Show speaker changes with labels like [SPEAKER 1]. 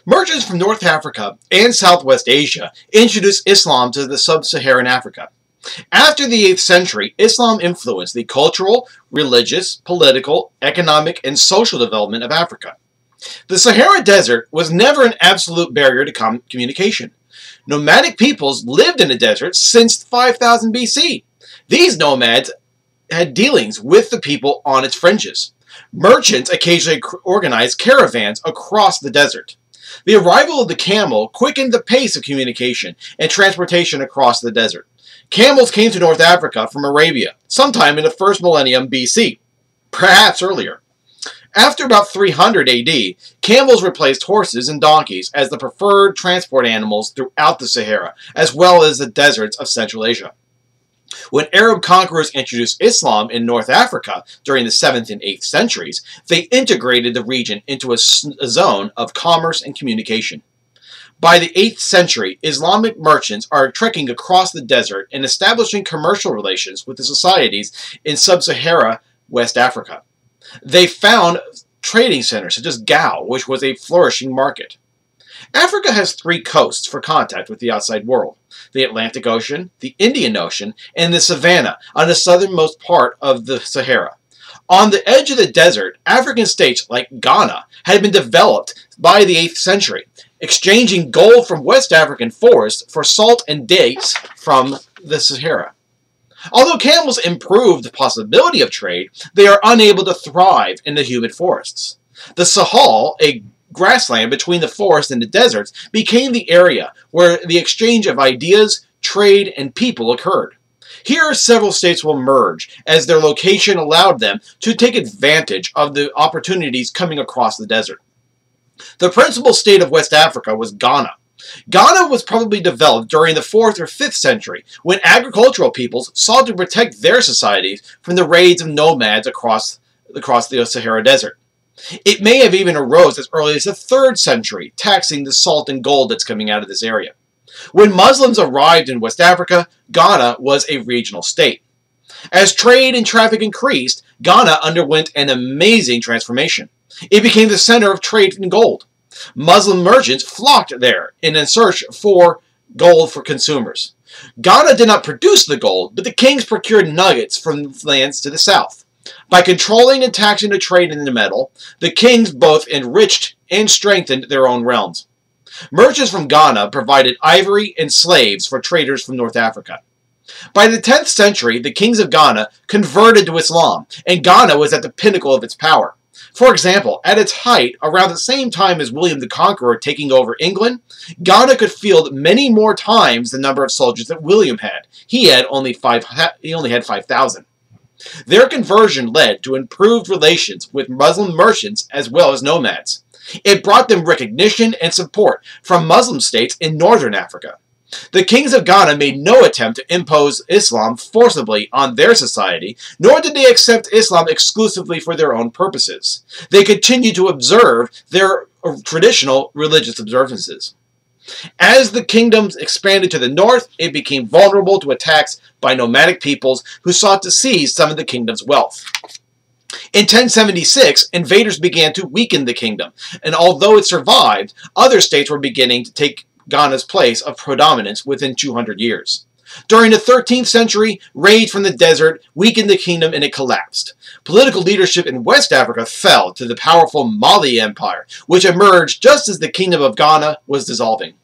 [SPEAKER 1] Merchants from North Africa and Southwest Asia introduced Islam to the Sub-Saharan Africa. After the 8th century, Islam influenced the cultural, religious, political, economic, and social development of Africa. The Sahara Desert was never an absolute barrier to communication. Nomadic peoples lived in the desert since 5000 BC. These nomads had dealings with the people on its fringes. Merchants occasionally organized caravans across the desert. The arrival of the camel quickened the pace of communication and transportation across the desert. Camels came to North Africa from Arabia sometime in the first millennium BC, perhaps earlier. After about 300 AD, camels replaced horses and donkeys as the preferred transport animals throughout the Sahara, as well as the deserts of Central Asia. When Arab conquerors introduced Islam in North Africa during the 7th and 8th centuries, they integrated the region into a zone of commerce and communication. By the 8th century, Islamic merchants are trekking across the desert and establishing commercial relations with the societies in sub-Saharan West Africa. They found trading centers such as Gao, which was a flourishing market. Africa has 3 coasts for contact with the outside world: the Atlantic Ocean, the Indian Ocean, and the Savannah on the southernmost part of the Sahara. On the edge of the desert, African states like Ghana had been developed by the 8th century, exchanging gold from West African forests for salt and dates from the Sahara. Although camels improved the possibility of trade, they are unable to thrive in the humid forests. The Sahel, a grassland between the forest and the deserts, became the area where the exchange of ideas, trade, and people occurred. Here, several states will merge, as their location allowed them to take advantage of the opportunities coming across the desert. The principal state of West Africa was Ghana. Ghana was probably developed during the 4th or 5th century, when agricultural peoples sought to protect their societies from the raids of nomads across the Sahara Desert. It may have even arose as early as the 3rd century, taxing the salt and gold that's coming out of this area. When Muslims arrived in West Africa, Ghana was a regional state. As trade and traffic increased, Ghana underwent an amazing transformation. It became the center of trade in gold. Muslim merchants flocked there in a search for gold for consumers. Ghana did not produce the gold, but the kings procured nuggets from lands to the south. By controlling and taxing the trade in the metal, the kings both enriched and strengthened their own realms. Merchants from Ghana provided ivory and slaves for traders from North Africa. By the 10th century, the kings of Ghana converted to Islam, and Ghana was at the pinnacle of its power. For example, at its height, around the same time as William the Conqueror taking over England, Ghana could field many more times the number of soldiers that William had. He only had 5,000. Their conversion led to improved relations with Muslim merchants as well as nomads. It brought them recognition and support from Muslim states in northern Africa. The kings of Ghana made no attempt to impose Islam forcibly on their society, nor did they accept Islam exclusively for their own purposes. They continued to observe their traditional religious observances. As the kingdoms expanded to the north, it became vulnerable to attacks by nomadic peoples who sought to seize some of the kingdom's wealth. In 1076, invaders began to weaken the kingdom, and although it survived, other states were beginning to take Ghana's place of predominance within 200 years. During the 13th century, raids from the desert weakened the kingdom and it collapsed. Political leadership in West Africa fell to the powerful Mali Empire, which emerged just as the kingdom of Ghana was dissolving.